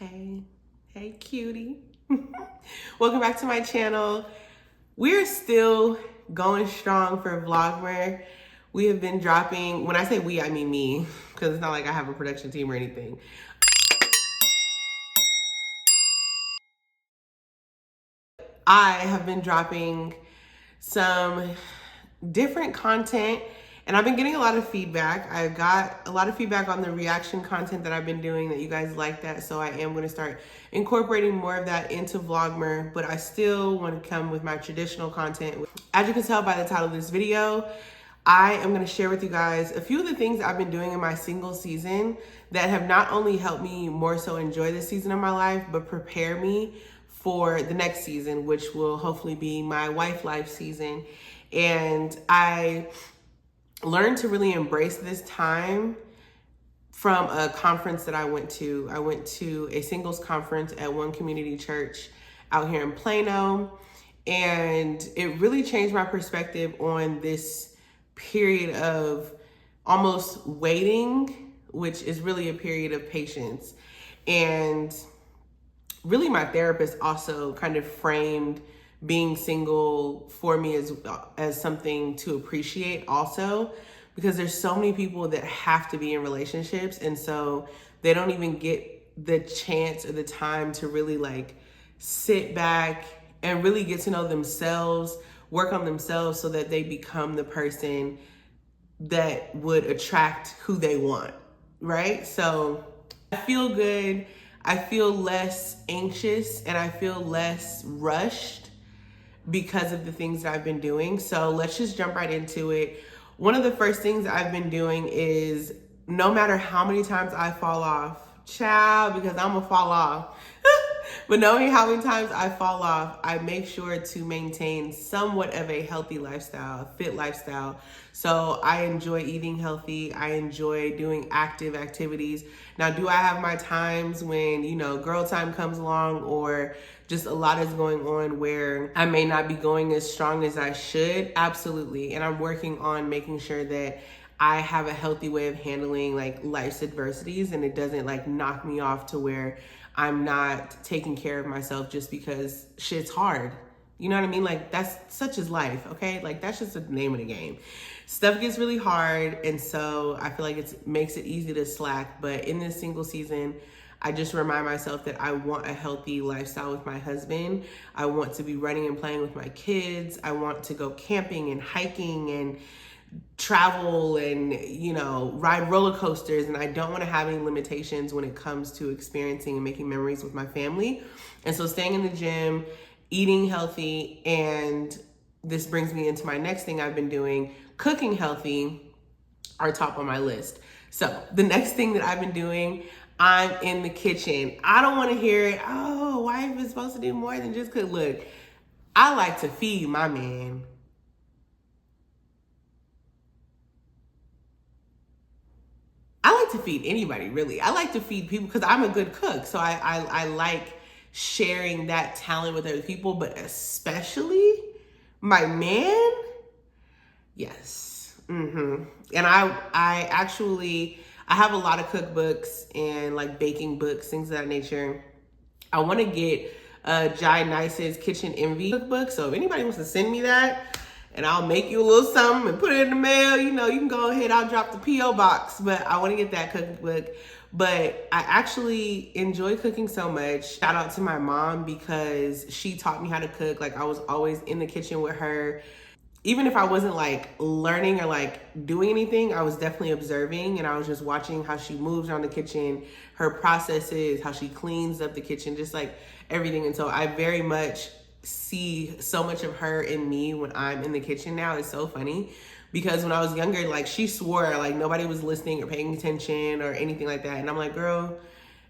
Hey cutie. Welcome back to my channel. We're still going strong for Vlogmmer. We have been dropping, when I say we, I mean me, because it's not like I have a production team or anything. I have been dropping some different content and I've been getting a lot of feedback. I got a lot of feedback on the reaction content that I've been doing, that you guys like that. So I am going to start incorporating more of that into Vlogmmer, but I still want to come with my traditional content. As you can tell by the title of this video, I am going to share with you guys a few of the things I've been doing in my single season that have not only helped me more so enjoy this season of my life, but prepare me for the next season, which will hopefully be my wife life season. And I learned to really embrace this time from a conference that I went to. I went to a singles conference at one community church out here in Plano. And it really changed my perspective on this period of almost waiting, which is really a period of patience. And really my therapist also kind of framed being single for me as something to appreciate also, because there's so many people that have to be in relationships, and so they don't even get the chance or the time to really like sit back and really get to know themselves, work on themselves so that they become the person that would attract who they want, right? So I feel good, I feel less anxious, and I feel less rushed because of the things that I've been doing. So let's just jump right into it. One of the first things I've been doing is, no matter how many times I fall off, child, because I'm gonna fall off, but knowing how many times I fall off, I make sure to maintain somewhat of a healthy lifestyle, fit lifestyle. So I enjoy eating healthy. I enjoy doing active activities. Now, do I have my times when, you know, girl time comes along, or just a lot is going on where I may not be going as strong as I should? Absolutely. And I'm working on making sure that I have a healthy way of handling like life's adversities, and it doesn't like knock me off to where I'm not taking care of myself just because shit's hard. You know what I mean? Like, that's such is life, okay? Like, that's just the name of the game. Stuff gets really hard, and so I feel like it makes it easy to slack. But in this single season, I just remind myself that I want a healthy lifestyle with my husband. I want to be running and playing with my kids. I want to go camping and hiking and travel and, you know, ride roller coasters. And I don't want to have any limitations when it comes to experiencing and making memories with my family. And so staying in the gym, eating healthy, and this brings me into my next thing I've been doing, cooking healthy, are top on my list. So the next thing that I've been doing, I'm in the kitchen. I don't want to hear it, oh, wife is supposed to do more than just cook. Look, I like to feed my man. I like to feed anybody, really. I like to feed people because I'm a good cook. So I like sharing that talent with other people, but especially my man. Yes. And I actually, I have a lot of cookbooks and like baking books, things of that nature. I want to get Jai Nice's Kitchen Envy cookbook. So if anybody wants to send me that, and I'll make you a little something and put it in the mail, you know, you can go ahead, I'll drop the P.O. box. But I want to get that cookbook. But I actually enjoy cooking so much. Shout out to my mom, because she taught me how to cook. Like, I was always in the kitchen with her. Even if I wasn't like learning or like doing anything, I was definitely observing, and I was just watching how she moves around the kitchen, her processes, how she cleans up the kitchen, just like everything. And so I very much see so much of her in me when I'm in the kitchen now. It's so funny, because when I was younger, like, she swore like nobody was listening or paying attention or anything like that. And I'm like, girl,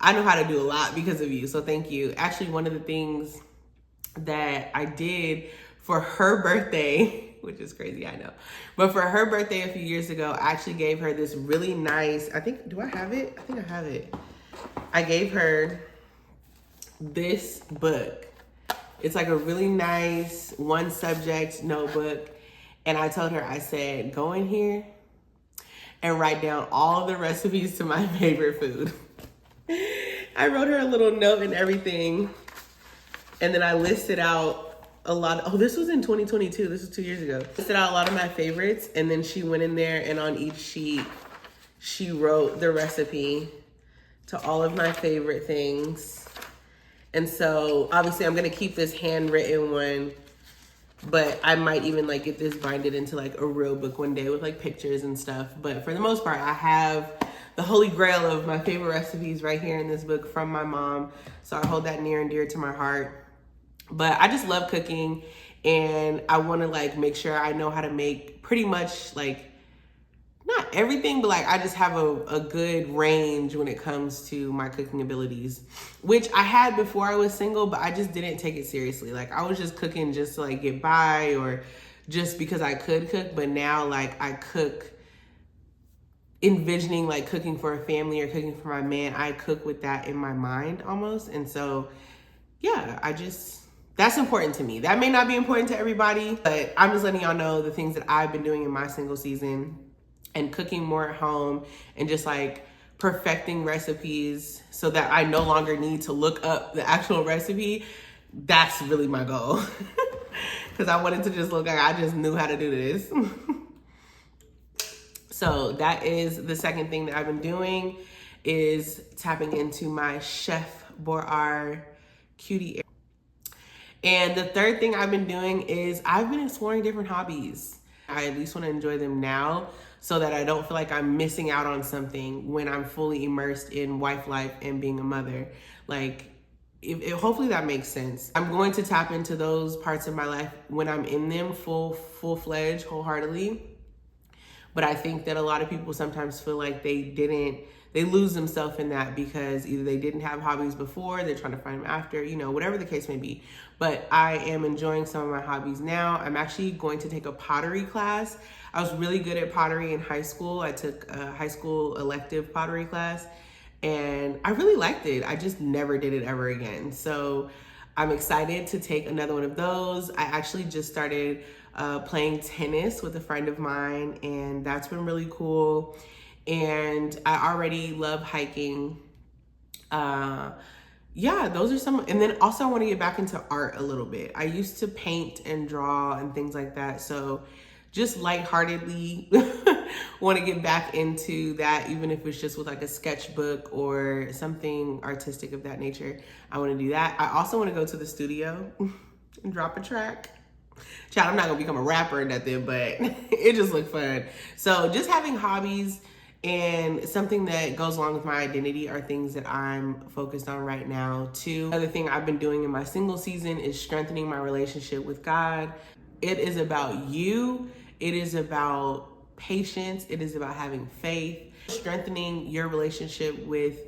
I know how to do a lot because of you. So thank you. Actually, one of the things that I did for her birthday, which is crazy, I know, but for her birthday a few years ago, I actually gave her this really nice, I think, do I have it? I think I have it. I gave her this book. It's like a really nice one subject notebook. And I told her, I said, go in here and write down all of the recipes to my favorite food. I wrote her a little note and everything. And then I listed out a lot. Oh, this was in 2022. This was 2 years ago. I listed out a lot of my favorites. And then she went in there and on each sheet, she wrote the recipe to all of my favorite things. And so obviously I'm gonna keep this handwritten one, but I might even like get this binded into like a real book one day with like pictures and stuff. But for the most part, I have the holy grail of my favorite recipes right here in this book from my mom. So I hold that near and dear to my heart. But I just love cooking, and I wanna like make sure I know how to make pretty much like, not everything, but like I just have a good range when it comes to my cooking abilities, which I had before I was single, but I just didn't take it seriously. Like I was just cooking just to like get by or just because I could cook. But now like I cook envisioning like cooking for a family or cooking for my man. I cook with that in my mind almost. And so, yeah, that's important to me. That may not be important to everybody, but I'm just letting y'all know the things that I've been doing in my single season. And cooking more at home and just like perfecting recipes so that I no longer need to look up the actual recipe. That's really my goal. Because I wanted to just look like I just knew how to do this. So that is the second thing that I've been doing, is tapping into my Chef Boar cutie. And the third thing I've been doing is I've been exploring different hobbies. I at least want to enjoy them now so that I don't feel like I'm missing out on something when I'm fully immersed in wife life and being a mother. Like, hopefully that makes sense. I'm going to tap into those parts of my life when I'm in them full-fledged, wholeheartedly. But I think that a lot of people sometimes feel like they lose themselves in that because either they didn't have hobbies before, they're trying to find them after, whatever the case may be. But I am enjoying some of my hobbies now. I'm actually going to take a pottery class. I was really good at pottery in high school. I took a high school elective pottery class and I really liked it. I just never did it ever again. So I'm excited to take another one of those. I actually just started playing tennis with a friend of mine, and that's been really cool. And I already love hiking. Yeah, those are some. And then also I want to get back into art a little bit. I used to paint and draw and things like that. So just lightheartedly want to get back into that, even if it's just with like a sketchbook or something artistic of that nature. I want to do that. I also want to go to the studio and drop a track. Child, I'm not gonna become a rapper or nothing, but it just looked fun. So just having hobbies and something that goes along with my identity are things that I'm focused on right now too. Another thing I've been doing in my single season is strengthening my relationship with God. It is about you. It is about patience. It is about having faith, strengthening your relationship with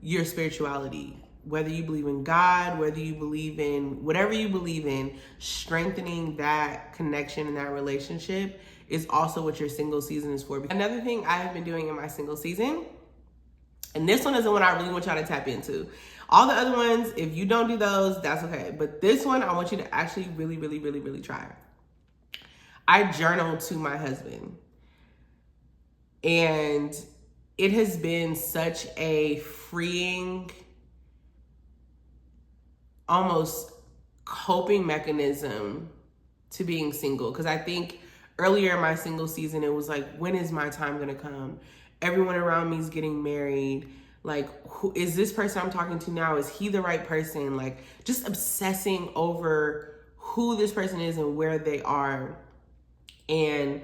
your spirituality. Whether you believe in God, whether you believe in whatever you believe in, strengthening that connection and that relationship is also what your single season is for. Another thing I have been doing in my single season, and this one is the one I really want y'all to tap into. All the other ones, if you don't do those, that's okay. But this one, I want you to actually really try. I journal to my husband. And it has been such a freeing, almost coping mechanism to being single. Because I think earlier in my single season, it was like, when is my time gonna come? Everyone around me is getting married. Like, who is this person I'm talking to now? Is he the right person? Like, just obsessing over who this person is and where they are. And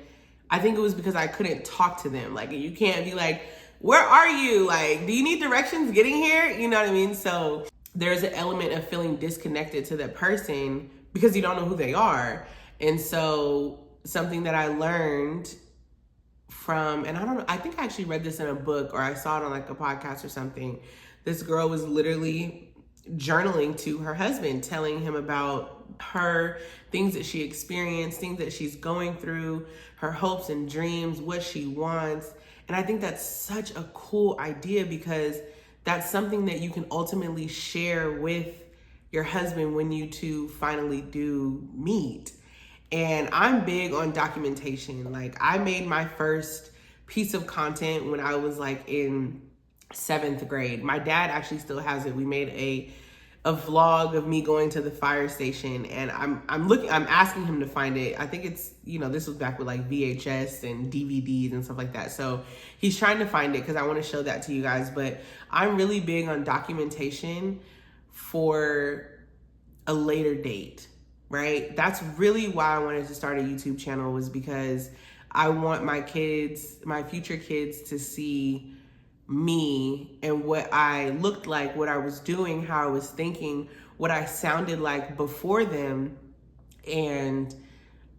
I think it was because I couldn't talk to them. Like, you can't be like, where are you? Like, do you need directions getting here? You know what I mean? So there's an element of feeling disconnected to that person because you don't know who they are. And so something that I learned from, and I don't know, I think I actually read this in a book or I saw it on like a podcast or something. This girl was literally journaling to her husband, telling him about her things that she experienced, things that she's going through, her hopes and dreams, what she wants. And I think that's such a cool idea because that's something that you can ultimately share with your husband when you two finally do meet. And I'm big on documentation. Like, I made my first piece of content when I was like in 7th grade. My dad actually still has it. We made a vlog of me going to the fire station, and I'm asking him to find it. I think it's, you know, this was back with like VHS and DVDs and stuff like that. So he's trying to find it because I want to show that to you guys. But I'm really big on documentation for a later date, right? That's really why I wanted to start a YouTube channel, was because I want my kids, my future kids, to see me and what I looked like, what I was doing, how I was thinking, what I sounded like before them. And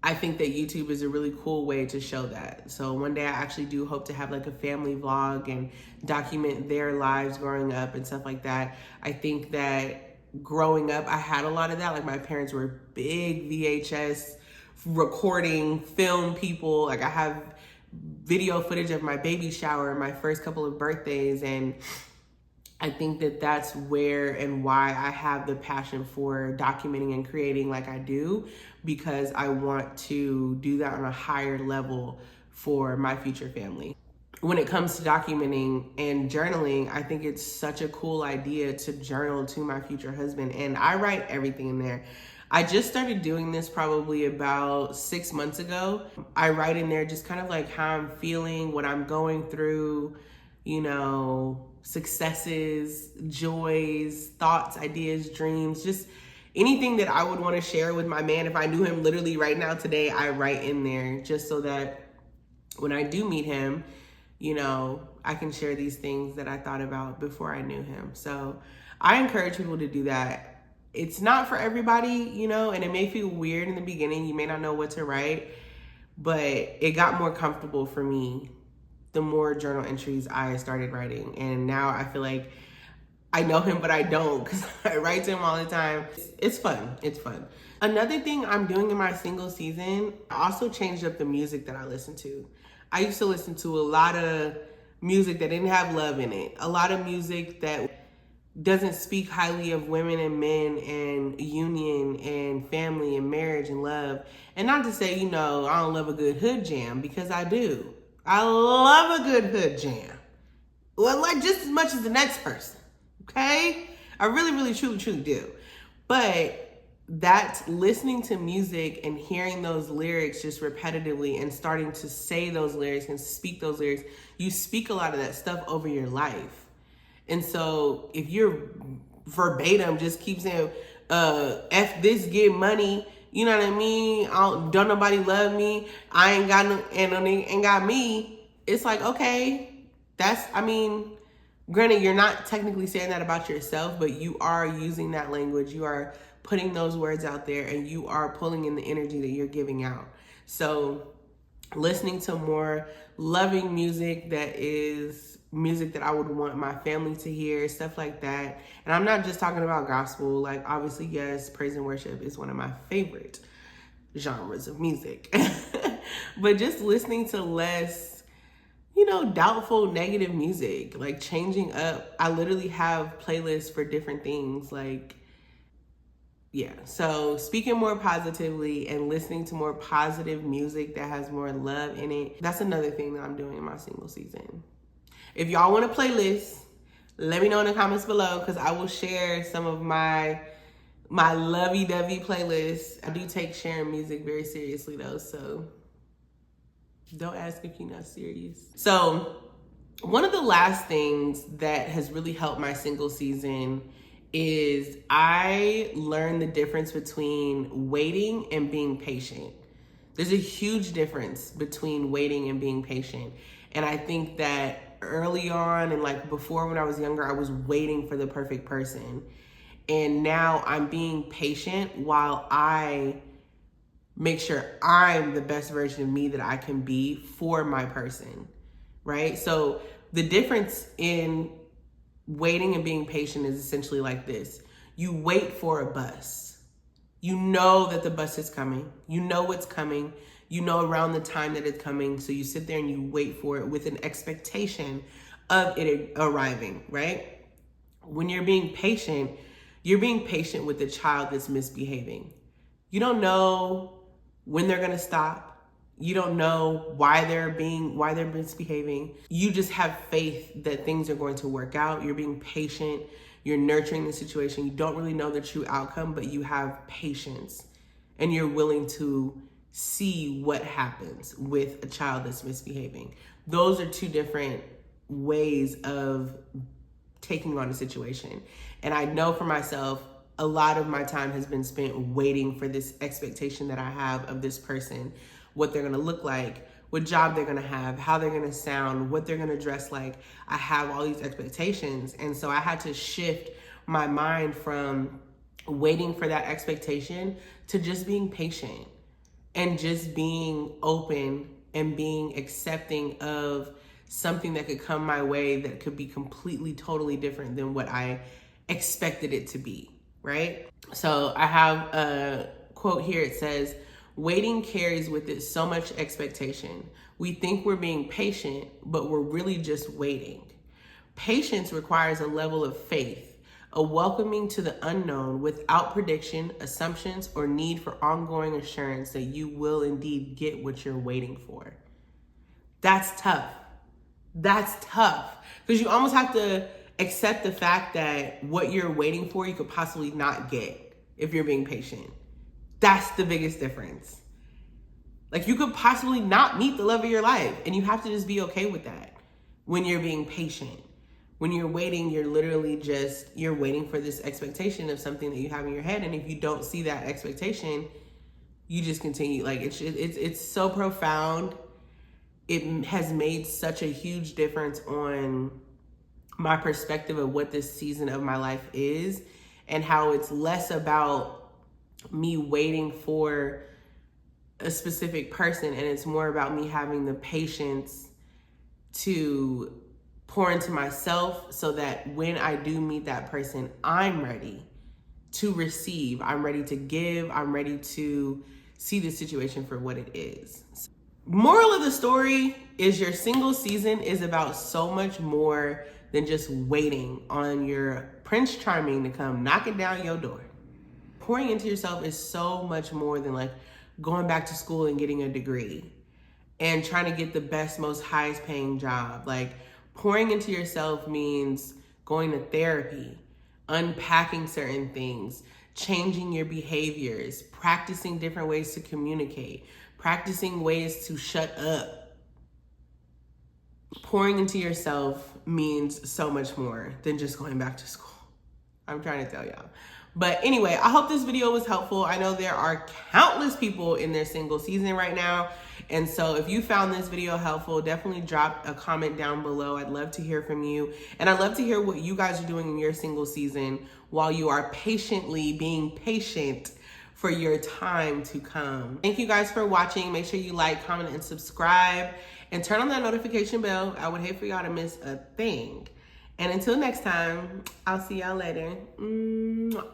I think that YouTube is a really cool way to show that. So one day I actually do hope to have like a family vlog and document their lives growing up and stuff like that. I think that growing up, I had a lot of that. Like my parents were big VHS recording, film people. Like I have video footage of my baby shower, my first couple of birthdays. And I think that that's where and why I have the passion for documenting and creating like I do, because I want to do that on a higher level for my future family. When it comes to documenting and journaling, I think it's such a cool idea to journal to my future husband. And I write everything in there. I just started doing this probably about 6 months ago. I write in there just kind of like how I'm feeling, what I'm going through, you know, successes, joys, thoughts, ideas, dreams, just anything that I would want to share with my man. If I knew him literally right now today, I write in there just so that when I do meet him, you know, I can share these things that I thought about before I knew him. So I encourage people to do that. It's not for everybody, you know, and it may feel weird in the beginning. You may not know what to write, but it got more comfortable for me the more journal entries I started writing. And now I feel like I know him, but I don't, because I write to him all the time. It's fun. It's fun. Another thing I'm doing in my single season, I also changed up the music that I listen to. I used to listen to a lot of music that didn't have love in it. A lot of music that doesn't speak highly of women and men and union and family and marriage and love. And not to say, you know, I don't love a good hood jam, because I do. I love a good hood jam. Well, like just as much as the next person, okay? I really, really, truly, truly do. But that's listening to music and hearing those lyrics just repetitively and starting to say those lyrics and speak those lyrics. You speak a lot of that stuff over your life. And so if you're verbatim, just keep saying, F this, get money, you know what I mean? Don't nobody love me. I ain't got no, and no nigga ain't got me. It's like, okay, granted, you're not technically saying that about yourself, but you are using that language. You are putting those words out there, and you are pulling in the energy that you're giving out. So listening to more loving music that is music that I would want my family to hear, stuff like that. And I'm not just talking about gospel. Like, obviously, yes, praise and worship is one of my favorite genres of music. But just listening to less, you know, doubtful, negative music, like changing up. I literally have playlists for different things. Like, yeah, so speaking more positively and listening to more positive music that has more love in it. That's another thing that I'm doing in my single season. If y'all want a playlist, let me know in the comments below, because I will share some of my lovey-dovey playlists. I do take sharing music very seriously though, so don't ask if you're not serious. So one of the last things that has really helped my single season is I learned the difference between waiting and being patient. There's a huge difference between waiting and being patient. And I think that early on and like before, when I was younger, I was waiting for the perfect person. And now I'm being patient while I make sure I'm the best version of me that I can be for my person, right? So the difference in waiting and being patient is essentially like this. You wait for a bus. You know that the bus is coming. You know it's coming. You know around the time that it's coming. So you sit there and you wait for it with an expectation of it arriving, right? When you're being patient with the child that's misbehaving. You don't know when they're gonna stop. You don't know why they're misbehaving. You just have faith that things are going to work out. You're being patient. You're nurturing the situation. You don't really know the true outcome, but you have patience and you're willing to see what happens with a child that's misbehaving. Those are two different ways of taking on a situation. And I know for myself, a lot of my time has been spent waiting for this expectation that I have of this person, what they're gonna look like, what job they're gonna have, how they're gonna sound, what they're gonna dress like. I have all these expectations. And so I had to shift my mind from waiting for that expectation to just being patient and just being open and being accepting of something that could come my way that could be completely, totally different than what I expected it to be, right? So I have a quote here. It says, waiting carries with it so much expectation. We think we're being patient, but we're really just waiting. Patience requires a level of faith, a welcoming to the unknown without prediction, assumptions, or need for ongoing assurance that you will indeed get what you're waiting for. That's tough. That's tough. Because you almost have to accept the fact that what you're waiting for, you could possibly not get if you're being patient. That's the biggest difference. Like, you could possibly not meet the love of your life, and you have to just be okay with that when you're being patient. When you're waiting, you're literally you're waiting for this expectation of something that you have in your head. And if you don't see that expectation, you just continue. Like, it's so profound. It has made such a huge difference on my perspective of what this season of my life is, and how it's less about me waiting for a specific person, and it's more about me having the patience to pour into myself so that when I do meet that person, I'm ready to receive, I'm ready to give, I'm ready to see the situation for what it is. Moral of the story is your single season is about so much more than just waiting on your Prince Charming to come knocking down your door. Pouring into yourself is so much more than like going back to school and getting a degree and trying to get the best, most highest paying job. Like, pouring into yourself means going to therapy, unpacking certain things, changing your behaviors, practicing different ways to communicate, practicing ways to shut up. Pouring into yourself means so much more than just going back to school. I'm trying to tell y'all. But anyway, I hope this video was helpful. I know there are countless people in their single season right now. And so if you found this video helpful, definitely drop a comment down below. I'd love to hear from you. And I'd love to hear what you guys are doing in your single season while you are patiently being patient for your time to come. Thank you guys for watching. Make sure you like, comment, and subscribe. And turn on that notification bell. I would hate for y'all to miss a thing. And until next time, I'll see y'all later. Mwah.